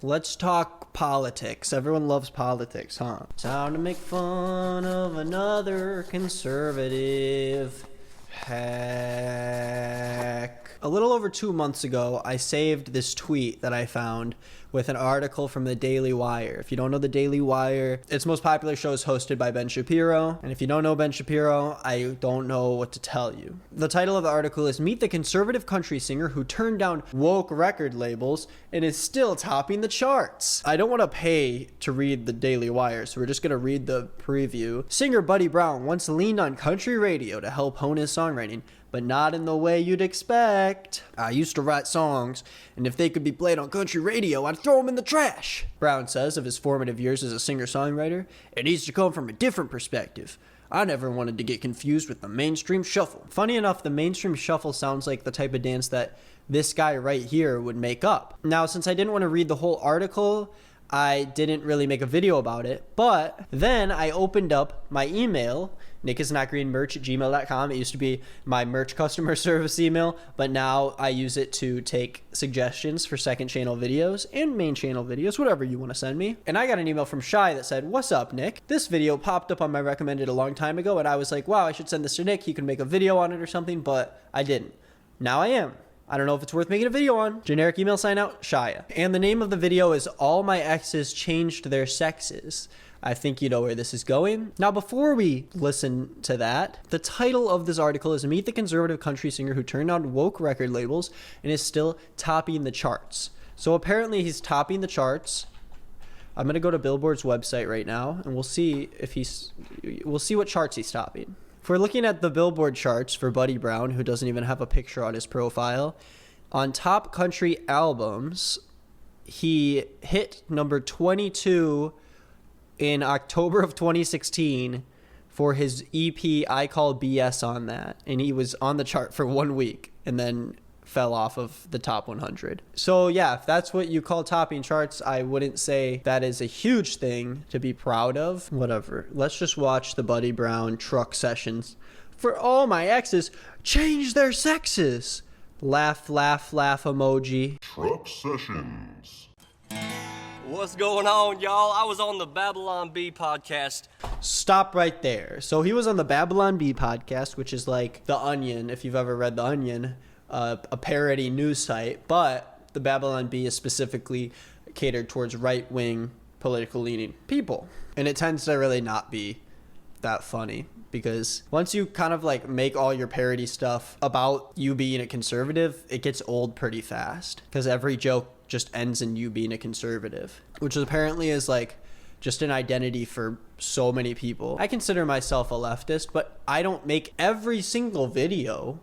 Let's talk politics. Everyone loves politics, huh? Time to make fun of another conservative. Heck. A little over 2 months ago, I saved this tweet that I found with an article from the Daily Wire. If you don't know the Daily Wire, its most popular show is hosted by Ben Shapiro. And if you don't know Ben Shapiro, I don't know what to tell you. The title of the article is Meet the Conservative Country Singer Who Turned Down Woke Record Labels and is Still Topping the Charts. I don't want to pay to read the Daily Wire, so we're just going to read the preview. Singer Buddy Brown once leaned on country radio to help hone his songwriting, but not in the way you'd expect. I used to write songs, and if they could be played on country radio, I'd throw them in the trash. Brown says of his formative years as a singer-songwriter, it needs to come from a different perspective. I never wanted to get confused with the mainstream shuffle. Funny enough, the mainstream shuffle sounds like the type of dance that this guy right here would make up. Now, since I didn't want to read the whole article, I didn't really make a video about it, but then I opened up my email, nickisnotgreenmerch@gmail.com. It used to be my merch customer service email, but now I use it to take suggestions for second channel videos and main channel videos, whatever you want to send me. And I got an email from Shy that said, "What's up, Nick? This video popped up on my recommended a long time ago, and I was like, wow, I should send this to Nick. He could make a video on it or something, but I didn't. Now I am. I don't know if it's worth making a video on." Generic email sign out, Shia. And the name of the video is All My Exes Changed Their Sexes. I think you know where this is going. Now, before we listen to that, the title of this article is Meet the Conservative Country Singer Who Turned on Woke Record Labels and is Still Topping the Charts. So apparently he's topping the charts. I'm going to go to Billboard's website right now, and we'll see what charts he's topping. If we're looking at the Billboard charts for Buddy Brown, who doesn't even have a picture on his profile, on top country albums, he hit number 22 in October of 2016 for his EP, I Call BS on That. And he was on the chart for 1 week and then fell off of the top 100. So yeah, if that's what you call topping charts, I wouldn't say that is a huge thing to be proud of. Whatever. Let's just watch the Buddy Brown truck sessions. For all my exes, change their sexes. Laugh, laugh, laugh emoji. Truck sessions. What's going on, y'all? I was on the Babylon Bee podcast. Stop right there. So he was on the Babylon Bee podcast, which is like The Onion, if you've ever read The Onion. A parody news site, but the Babylon Bee is specifically catered towards right-wing, political leaning people. And it tends to really not be that funny, because once you kind of like make all your parody stuff about you being a conservative, it gets old pretty fast, because every joke just ends in you being a conservative, which apparently is like just an identity for so many people. I consider myself a leftist, but I don't make every single video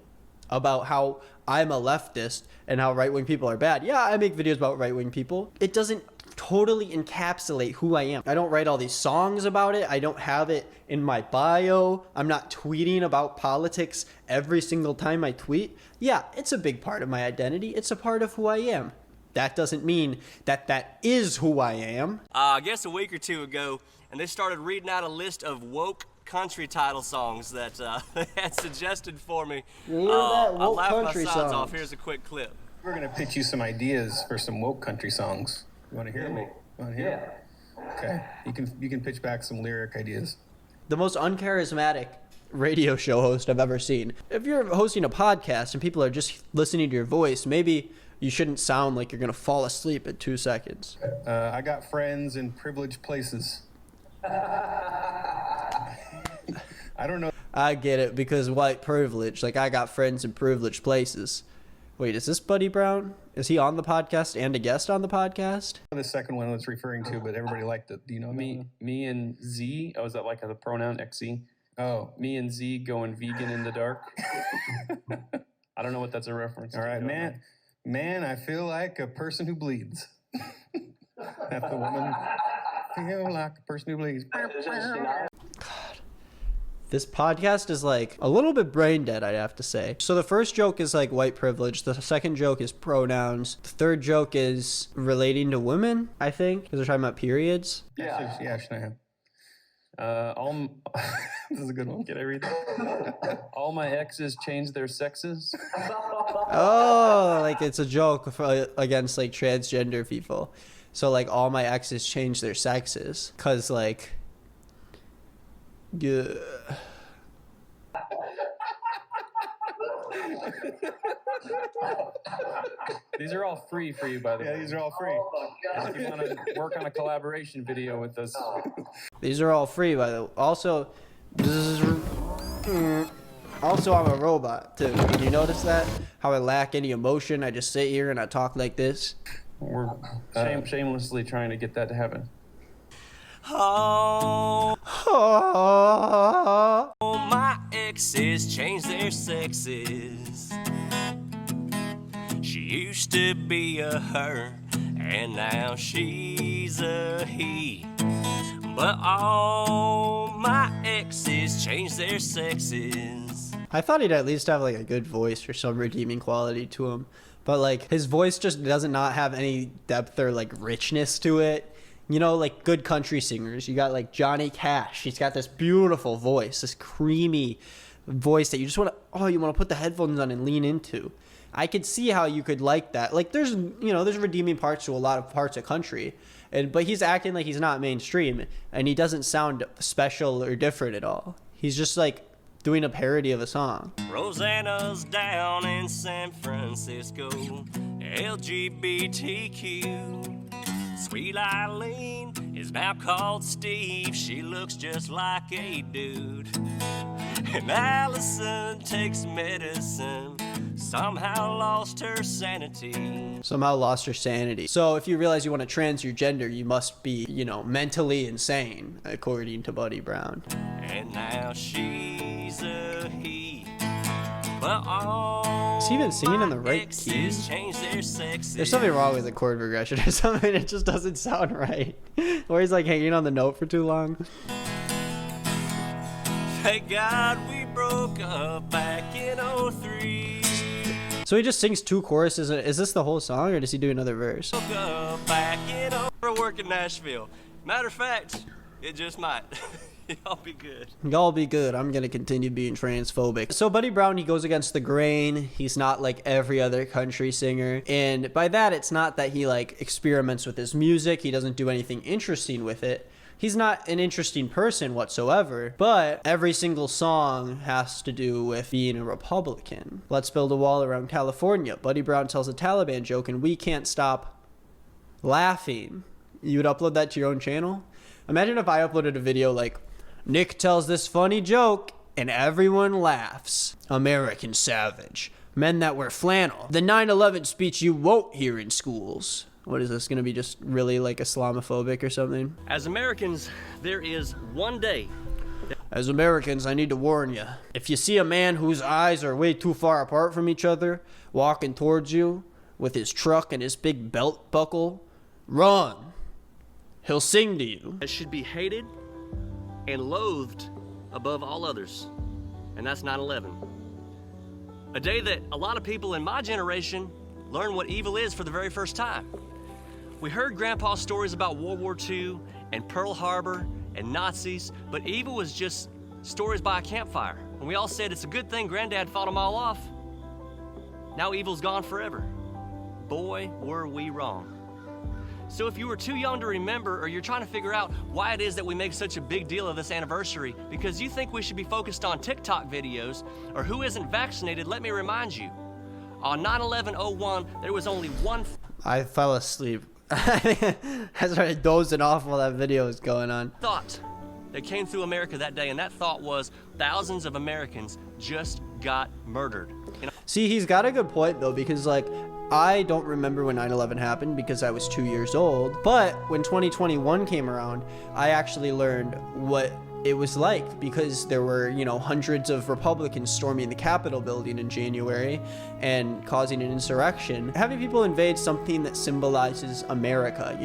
about how I'm a leftist and how right-wing people are bad. Yeah, I make videos about right-wing people. It doesn't totally encapsulate who I am. I don't write all these songs about it. I don't have it in my bio. I'm not tweeting about politics every single time I tweet. Yeah, it's a big part of my identity. It's a part of who I am. That doesn't mean that that is who I am. I guess a week or two ago, and they started reading out a list of woke country title songs that they had suggested for me. You hear that? I Woke laughed my country sides off. songs. Here's a quick clip. We're gonna pitch you some ideas for some woke country songs. You want to hear them? You want to hear them? Okay. You can pitch back some lyric ideas. The most uncharismatic radio show host I've ever seen. If you're hosting a podcast and people are just listening to your voice, maybe you shouldn't sound like you're gonna fall asleep in 2 seconds. I got friends in privileged places. I don't know. I get it, because white privilege. Like, I got friends in privileged places. Wait, is this Buddy Brown? Is he on the podcast and a guest on the podcast? The second one was referring to, but everybody liked it. Do you know me and Z? Oh, is that like the pronoun XZ? Oh, me and Z going vegan in the dark. I don't know what that's a reference. All right, man, I feel like a person who bleeds. That's the woman. Feel like a person who bleeds. This podcast is like a little bit brain dead, I'd have to say. So the first joke is like white privilege. The second joke is pronouns. The third joke is relating to women, I think, because they're talking about periods. Yeah, should I have? This is a good one. Can I read that? All my exes changed their sexes. Oh, like it's a joke against like transgender people. So like all my exes changed their sexes. Cause like, yeah. These are all free for you, by the way. Yeah, these are all free. If you want to work on a collaboration video with us. These are all free, by the way. Also, also, I'm a robot, too. Did you notice that? How I lack any emotion. I just sit here and I talk like this. We're shamelessly trying to get that to happen. Oh, my exes changed their sexes. She used to be a her, and now she's a he. But all my exes changed their sexes. I thought he'd at least have like a good voice or some redeeming quality to him. But like his voice just does not have any depth or like richness to it. You know, like good country singers. You got like Johnny Cash. He's got this beautiful voice, this creamy voice that you just want to, you want to put the headphones on and lean into. I could see how you could like that. Like there's redeeming parts to a lot of parts of country. But he's acting like he's not mainstream, and he doesn't sound special or different at all. He's just like doing a parody of a song. Rosanna's down in San Francisco, LGBTQ. Sweet Eileen is now called Steve. She looks just like a dude. And Allison takes medicine, somehow lost her sanity. Somehow lost her sanity. So if you realize you want to trans your gender, you must be, mentally insane, according to Buddy Brown. And now she's a he. But all is he even singing in the right key? There's something wrong with the chord progression or something. It just doesn't sound right. Or he's like hanging on the note for too long. Thank God we broke up back in 03. So he just sings two choruses. Is this the whole song, or does he do another verse? Broke up back in 03. Work in Nashville. Matter of fact, it just might. Y'all be good. Y'all be good. I'm going to continue being transphobic. So Buddy Brown, he goes against the grain. He's not like every other country singer. And by that, it's not that he like experiments with his music. He doesn't do anything interesting with it. He's not an interesting person whatsoever, but every single song has to do with being a Republican. Let's build a wall around California. Buddy Brown tells a Taliban joke and we can't stop laughing. You would upload that to your own channel? Imagine if I uploaded a video like, Nick tells this funny joke and everyone laughs. American savage. Men that wear flannel. The 9/11 speech you won't hear in schools. What is this going to be, just really like Islamophobic or something? As Americans, there is one day. As Americans, I need to warn you. If you see a man whose eyes are way too far apart from each other walking towards you with his truck and his big belt buckle, run. He'll sing to you. That should be hated and loathed above all others, and that's 9/11. A day that a lot of people in my generation learned what evil is for the very first time. We heard Grandpa's stories about World War II and Pearl Harbor and Nazis, but evil was just stories by a campfire. And we all said it's a good thing Granddad fought them all off. Now evil's gone forever. Boy, were we wrong. So if you were too young to remember, or you're trying to figure out why it is that we make such a big deal of this anniversary because you think we should be focused on TikTok videos or who isn't vaccinated, let me remind you. On 9/11/01, there was only one... I fell asleep. I started dozing off while that video was going on. ...thought that came through America that day, and that thought was thousands of Americans just got murdered. See, he's got a good point, though, because, like, I don't remember when 9/11 happened because I was 2 years old. But when 2021 came around, I actually learned what it was like because there were, hundreds of Republicans storming the Capitol building in January and causing an insurrection. Having people invade something that symbolizes America,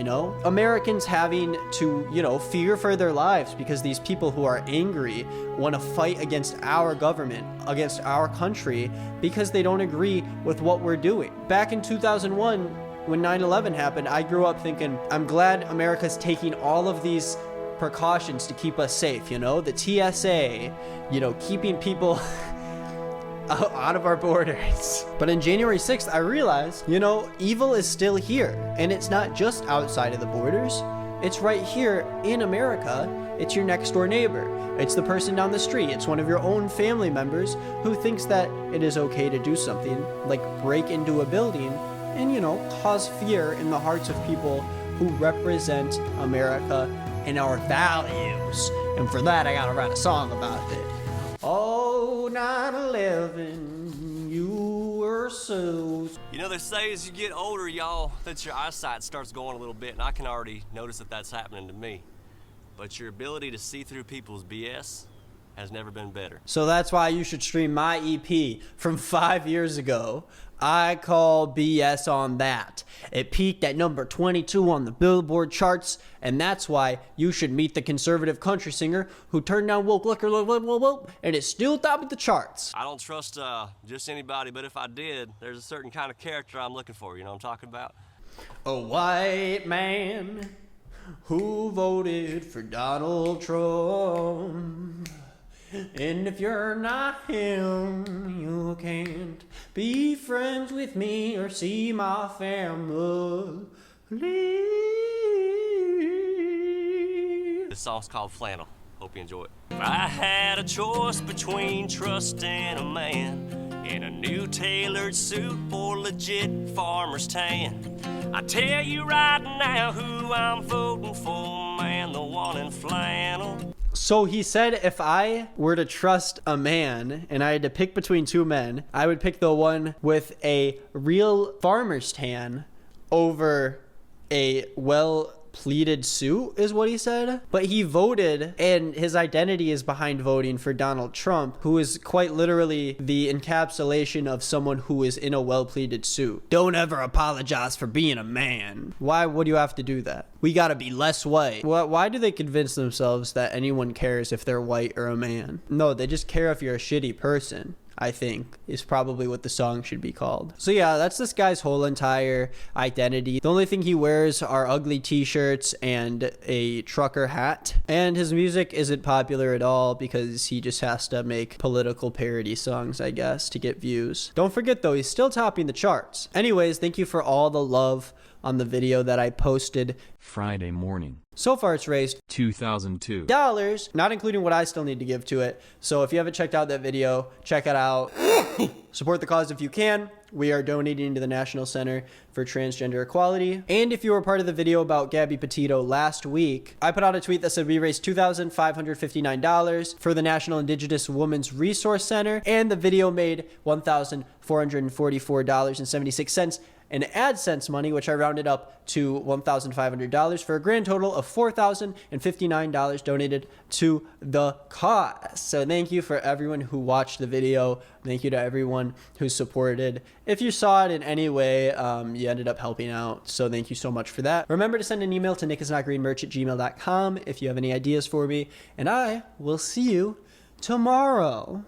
Americans having to, fear for their lives because these people who are angry want to fight against our government, against our country, because they don't agree with what we're doing. Back in 2001, when 9/11 happened, I grew up thinking, I'm glad America's taking all of these precautions to keep us safe, the TSA, keeping people out of our borders. But on January 6th, I realized, you know, evil is still here. And it's not just outside of the borders. It's right here in America. It's your next door neighbor. It's the person down the street. It's one of your own family members who thinks that it is okay to do something like break into a building and, you know, cause fear in the hearts of people who represent America and our values. And for that, I gotta write a song about it. Oh, 9/11, you were so... You know, they say as you get older, y'all, that your eyesight starts going a little bit, and I can already notice that that's happening to me. But your ability to see through people's BS has never been better. So that's why you should stream my EP from 5 years ago. I call BS on that. It peaked at number 22 on the Billboard charts, and that's why you should meet the conservative country singer who turned down woke liquor, and it's still top of the charts. I don't trust just anybody, but if I did, there's a certain kind of character I'm looking for. You know what I'm talking about? A white man who voted for Donald Trump. And if you're not him, you can't be friends with me or see my family. This song's called Flannel. Hope you enjoy it. If I had a choice between trusting a man in a new tailored suit or legit farmer's tan, I tell you right now who I'm voting for, man, the one in flannel. So he said if I were to trust a man and I had to pick between two men, I would pick the one with a real farmer's tan over a well-pleated suit, is what he said. But he voted, and his identity is behind voting for Donald Trump, who is quite literally the encapsulation of someone who is in a well-pleated suit. Don't ever apologize for being a man. Why would you have to do that? We gotta be less white. Why do they convince themselves that anyone cares if they're white or a man? No, they just care if you're a shitty person, I think, is probably what the song should be called. So yeah, that's this guy's whole entire identity. The only thing he wears are ugly t-shirts and a trucker hat. And his music isn't popular at all because he just has to make political parody songs, I guess, to get views. Don't forget though, he's still topping the charts. Anyways, thank you for all the love on the video that I posted Friday morning. So far it's raised $2,002, not including what I still need to give to it. So if you haven't checked out that video, check it out. Support the cause if you can. We are donating to the National Center for Transgender Equality. And if you were part of the video about Gabby Petito last week, I put out a tweet that said we raised $2,559 for the National Indigenous Women's Resource Center, and the video made $1,444.76 in AdSense money, which I rounded up to $1,500 for a grand total of $4,059 donated to the cause. So thank you for everyone who watched the video. Thank you to everyone who supported. If you saw it in any way, you ended up helping out. So thank you so much for that. Remember to send an email to nickisnotgreenmerch@gmail.com if you have any ideas for me. And I will see you tomorrow.